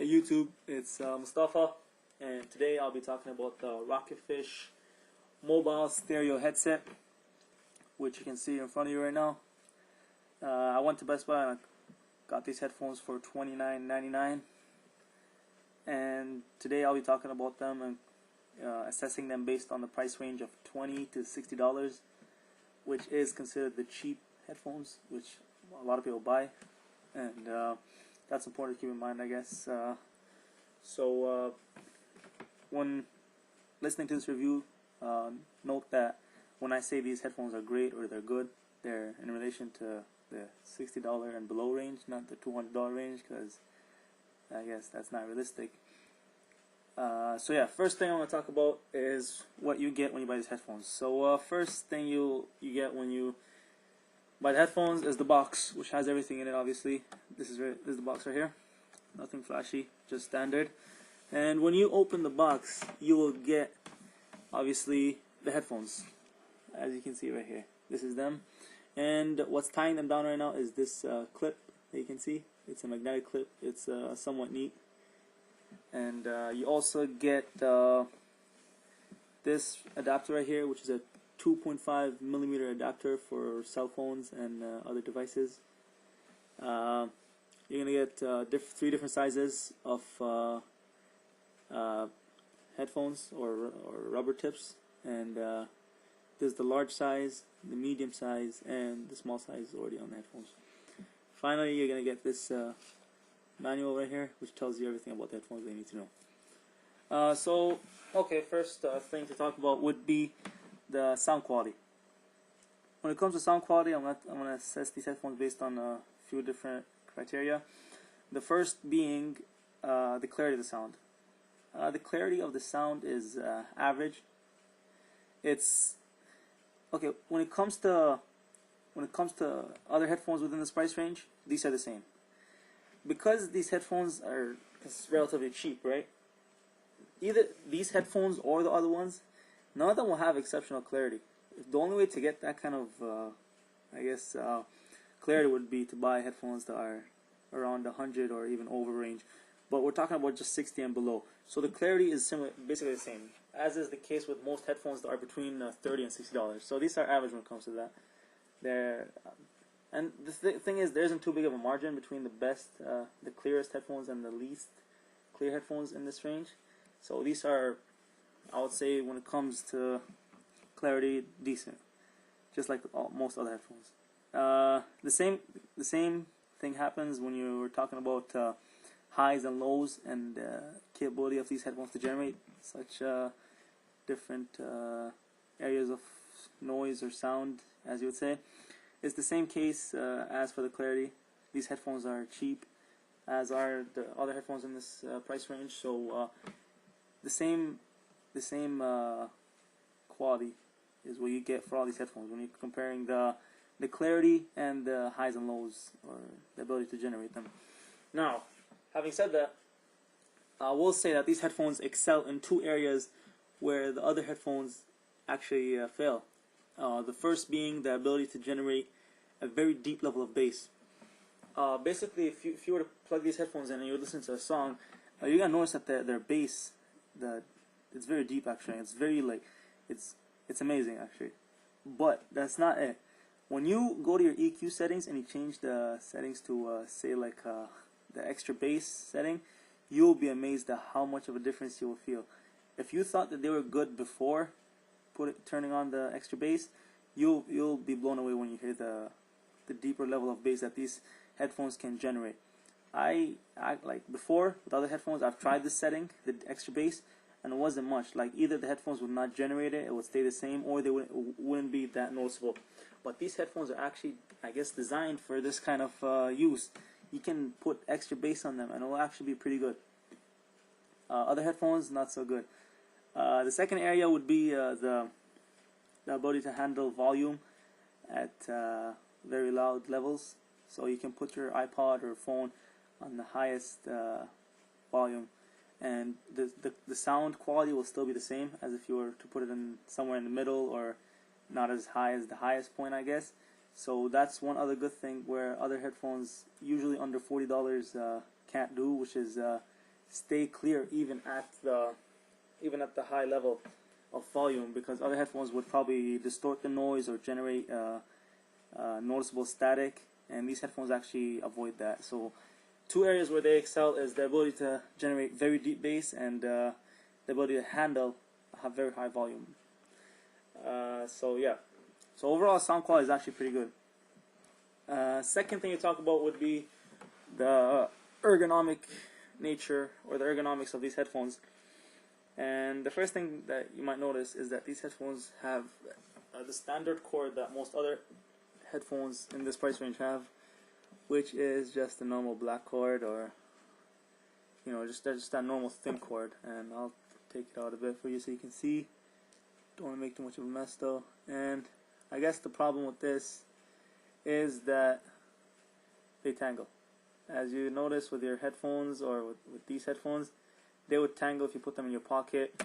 Hey YouTube, it's Mustafa, and today I'll be talking about the Rocketfish mobile stereo headset, which you can see in front of you right now. I went to Best Buy and I got these headphones for $29.99, and today I'll be talking about them and assessing them based on the price range of $20 to $60, which is considered the cheap headphones, which a lot of people buy, and that's important to keep in mind, I guess. When listening to this review, note that when I say these headphones are great or they're good, they're in relation to the $60 and below range, not the $200 range, because I guess that's not realistic. First thing I want to talk about is what you get when you buy these headphones. So first thing you get when you buy the headphones is the box, which has everything in it. Obviously, this is the box right here. Nothing flashy, just standard. And when you open the box, you will get obviously the headphones, as you can see right here. This is them, and what's tying them down right now is this clip that you can see. It's a magnetic clip. It's somewhat neat. And you also get this adapter right here, which is a 2.5mm adapter for cell phones and other devices. You're gonna get three different sizes of headphones or rubber tips, and there's the large size, the medium size, and the small size already on the headphones. Finally, you're gonna get this manual right here, which tells you everything about the headphones that you need to know. First thing to talk about would be the sound quality. When it comes to sound quality, I'm gonna assess these headphones based on a few different criteria. The first being the clarity of the sound. The clarity of the sound is average. It's okay when it comes to other headphones within this price range. These are the same, because these headphones are relatively cheap, right? Either these headphones or the other ones, none of them will have exceptional clarity. The only way to get that kind of clarity would be to buy headphones that are around 100 or even over range, but we're talking about just 60 and below. So the clarity is similar, basically the same, as is the case with most headphones that are between $30 and $60. So these are average when it comes to that. And the thing is, there isn't too big of a margin between the best, the clearest headphones and the least clear headphones in this range. So these are, I would say, when it comes to clarity, decent, just like most other headphones. The same thing happens when you're talking about highs and lows and capability of these headphones to generate such different areas of noise or sound, as you would say. It's the same case as for the clarity. These headphones are cheap, as are the other headphones in this price range. So the same quality is what you get for all these headphones when you're comparing the clarity and the highs and lows, or the ability to generate them. Now, having said that, I will say that these headphones excel in two areas where the other headphones actually fail. The first being the ability to generate a very deep level of bass. Basically, if you were to plug these headphones in and you listen to a song, you're gonna notice that their bass, it's very deep actually. It's very it's amazing actually. But that's not it. When you go to your EQ settings and you change the settings to say the extra bass setting, you'll be amazed at how much of a difference you will feel. If you thought that they were good before turning on the extra bass, you'll be blown away when you hear the deeper level of bass that these headphones can generate. I like before with other headphones, I've tried this setting, the extra bass, and it wasn't much. Like either the headphones would not generate it would stay the same, or they wouldn't be that noticeable. But these headphones are actually, I guess, designed for this kind of use. You can put extra bass on them and it will actually be pretty good. Other headphones, not so good. The second area would be the ability to handle volume at very loud levels. So you can put your iPod or phone on the highest volume, and the sound quality will still be the same as if you were to put it in somewhere in the middle, or not as high as the highest point, I guess. So that's one other good thing where other headphones, usually under $40, can't do, which is stay clear even at the high level of volume, because other headphones would probably distort the noise or generate noticeable static, and these headphones actually avoid that. So two areas where they excel is the ability to generate very deep bass and the ability to handle a very high volume. So yeah, so overall sound quality is actually pretty good. Second thing to talk about would be the ergonomic nature or the ergonomics of these headphones. And the first thing that you might notice is that these headphones have the standard cord that most other headphones in this price range have, which is just a normal black cord, or just that normal thin cord. And I'll take it out a bit for you so you can see. Don't want to make too much of a mess though. And I guess the problem with this is that they tangle. As you notice with your headphones or with these headphones, they would tangle if you put them in your pocket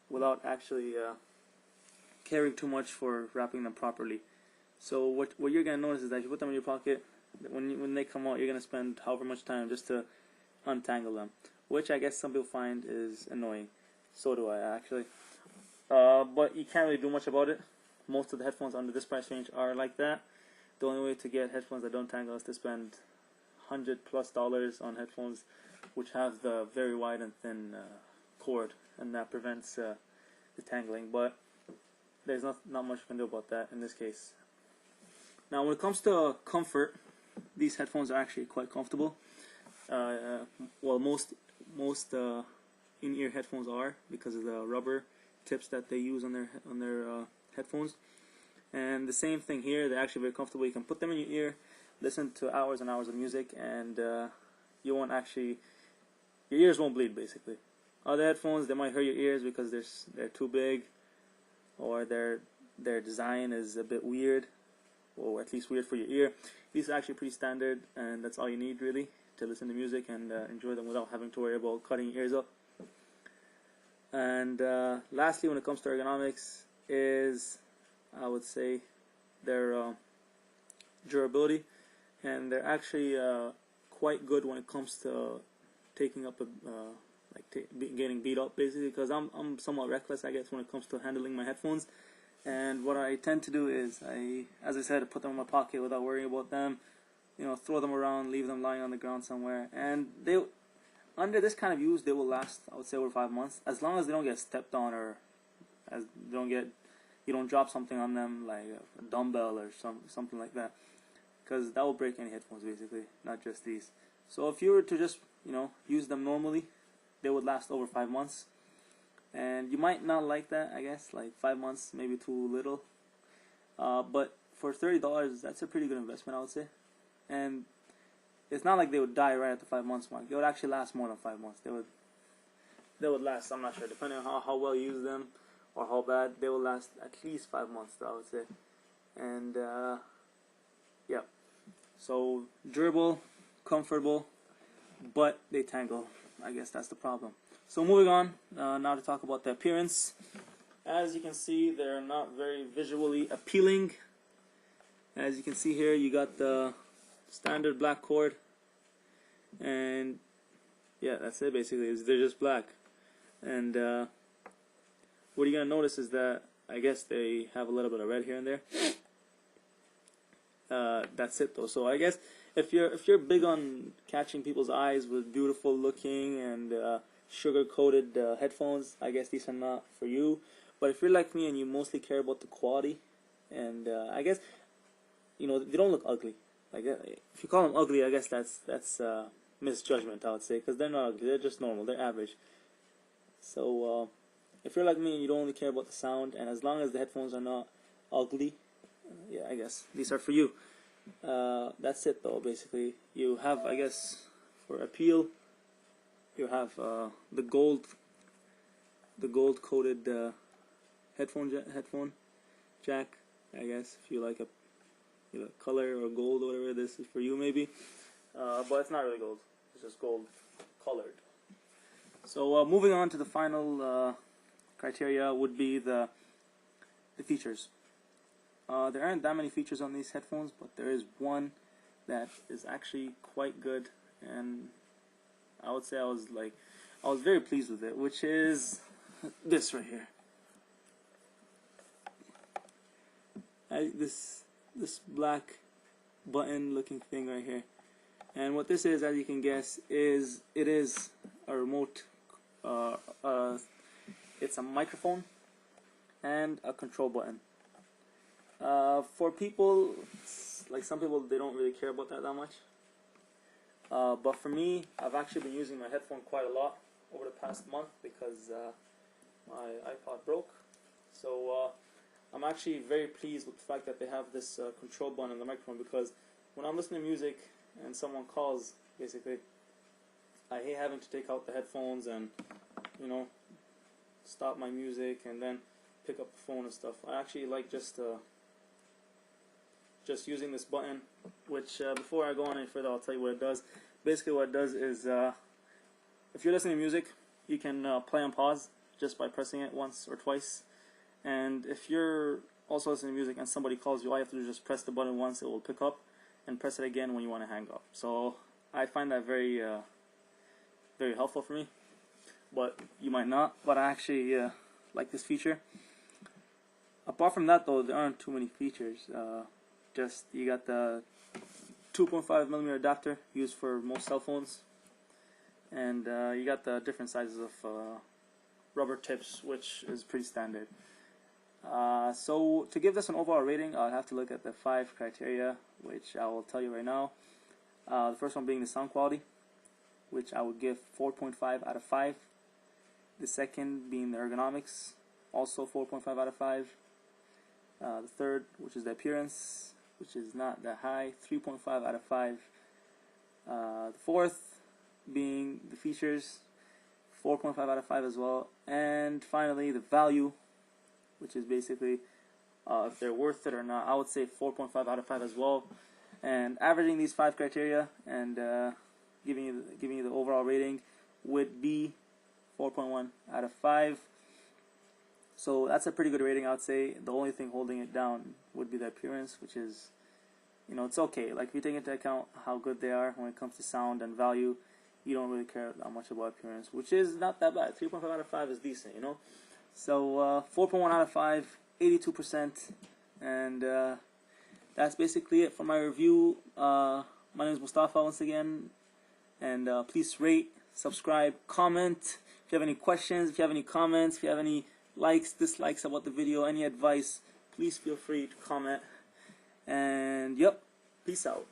without actually caring too much for wrapping them properly. So what you're going to notice is that if you put them in your pocket, when they come out, you're going to spend however much time just to untangle them, which I guess some people find is annoying. So do I, actually. But you can't really do much about it. Most of the headphones under this price range are like that. The only way to get headphones that don't tangle is to spend $100+ on headphones which have the very wide and thin cord, and that prevents the tangling. But there's not much you can do about that in this case. Now, when it comes to comfort, these headphones are actually quite comfortable. Well, most in-ear headphones are, because of the rubber tips that they use on their headphones. And the same thing here, they're actually very comfortable. You can put them in your ear, listen to hours and hours of music, and you won't actually, your ears won't bleed basically. Other headphones, they might hurt your ears because they're too big, or their design is a bit weird, or at least weird for your ear. These are actually pretty standard, and that's all you need really to listen to music and enjoy them without having to worry about cutting your ears up. And lastly, when it comes to ergonomics, is I would say their durability, and they're actually quite good when it comes to taking up getting beat up basically, because I'm somewhat reckless, I guess, when it comes to handling my headphones. And what I tend to do is as I said, put them in my pocket without worrying about them, throw them around, leave them lying on the ground somewhere, and they, under this kind of use, they will last, I would say, over 5 months, as long as they don't get stepped on, or as you don't drop something on them like a dumbbell or something like that, because that will break any headphones basically, not just these. So if you were to just use them normally, they would last over 5 months. And you might not like that, I guess, like 5 months maybe too little, but for $30, that's a pretty good investment, I would say. And it's not like they would die right at the 5 months mark. They would actually last more than 5 months. They would last, I'm not sure, depending on how well you use them or how bad, they will last at least 5 months, I would say. And yeah, so durable, comfortable, but they tangle. I guess that's the problem. So moving on, now to talk about the appearance. As you can see, they're not very visually appealing. As you can see here, you got the standard black cord, and yeah, that's it basically. They're just black. And what you're gonna notice is that I guess they have a little bit of red here and there. That's it though. So I guess if you're big on catching people's eyes with beautiful looking and sugar-coated headphones, I guess these are not for you. But if you're like me and you mostly care about the quality, and I guess they don't look ugly. Like if you call them ugly, I guess that's misjudgment, I would say, because they're not ugly. They're just normal. They're average. So if you're like me and you don't really care about the sound, and as long as the headphones are not ugly, yeah, I guess these are for you. That's it though. Basically, you have, I guess, for appeal, you have the gold coated headphone jack. I guess if you like a color or gold or whatever, this is for you maybe. But it's not really gold. It's just gold colored. So moving on to the final criteria would be the features. There aren't that many features on these headphones, but there is one that is actually quite good, and I would say I was very pleased with it, which is this right here. This black button looking thing right here. And what this is, as you can guess, is it is a remote. It's a microphone and a control button. For people, like some people, they don't really care about that much. But for me, I've actually been using my headphone quite a lot over the past month because my iPod broke. So I'm actually very pleased with the fact that they have this control button on the microphone, because when I'm listening to music and someone calls, basically, I hate having to take out the headphones and, you know, stop my music and then pick up the phone and stuff. I actually like just using this button, which before I go on any further, I'll tell you what it does. Basically what it does is, if you're listening to music, you can play on pause just by pressing it once or twice. And if you're also listening to music and somebody calls you, all you have to do is just press the button once, it will pick up, and press it again when you want to hang up. So I find that very very helpful for me, but you might not. But I actually like this feature. Apart from that though, there aren't too many features. Just you got the 2.5mm adapter used for most cell phones, and you got the different sizes of rubber tips, which is pretty standard. So to give this an overall rating, I'll have to look at the 5 criteria, which I will tell you right now. The first one being the sound quality, which I would give 4.5 out of 5. The second being the ergonomics, also 4.5 out of 5. The third, which is the appearance, which is not that high, 3.5 out of 5. The fourth being the features, 4.5 out of 5 as well. And finally, the value, which is basically if they're worth it or not. I would say 4.5 out of 5 as well. And averaging these 5 criteria and giving you the overall rating would be 4.1 out of 5. So that's a pretty good rating, I would say. The only thing holding it down would be the appearance, which is, you know, it's okay. Like if you take into account how good they are when it comes to sound and value, you don't really care that much about appearance, which is not that bad. 3.5 out of 5 is decent, you know. So 4.1 out of 5, 82%, and that's basically it for my review. My name is Mustafa once again, and please rate, subscribe, comment. If you have any questions, if you have any comments, if you have any likes, dislikes about the video, any advice, please feel free to comment. And yep, peace out.